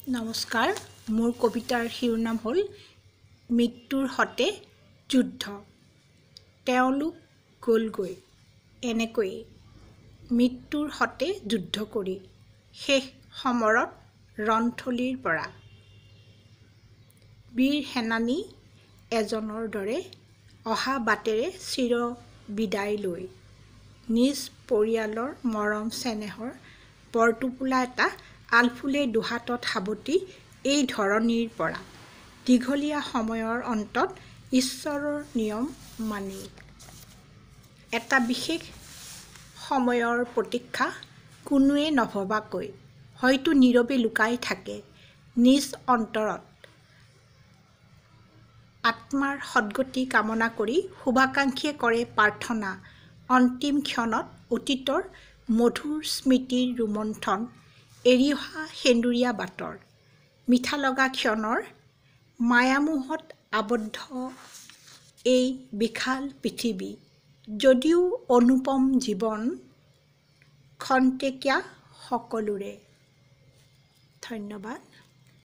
নমস্কাৰ, মোৰ কবিতাৰ শিৰোনাম হ'ল মৃত্যুৰ সতে যুদ্ধ। তেওঁলোক গ'লগৈ এনেকৈ মৃত্যুৰ সতে যুদ্ধ কৰি শেষ সমৰত ৰণথলীৰ পৰা। বীৰ সেনানী এজনৰ দৰে অহা বাটেৰে চিৰ বিদায় লৈ নিজ পৰিয়ালৰ মৰম চেনেহৰ বৰটোপোলা এটা আলফুলে দুহাতত সাৱটি এই ধৰণীৰ পৰা দীঘলীয়া সময়ৰ অন্তত ঈশ্বৰৰ নিয়ম মানি এটা বিশেষ সময়ৰ প্ৰতীক্ষা কোনোৱে নভৱাকৈ হয়তো নীৰৱে লুকাই থাকে নিজ অন্তৰত। আত্মাৰ সদ্গতি কামনা কৰি শুভাকাংক্ষীয়ে কৰে প্ৰাৰ্থনা অন্তিম ক্ষণত অতীতৰ মধুৰ স্মৃতিৰ ৰোমন্থন এৰি অহা সেন্দুৰীয়া বাটৰ মিঠা লগা ক্ষণৰ মায়ামোহত আবদ্ধ এই বিশাল পৃথিৱী যদিও অনুপম জীৱন খন্তেকীয়া সকলোৰে। ধন্যবাদ।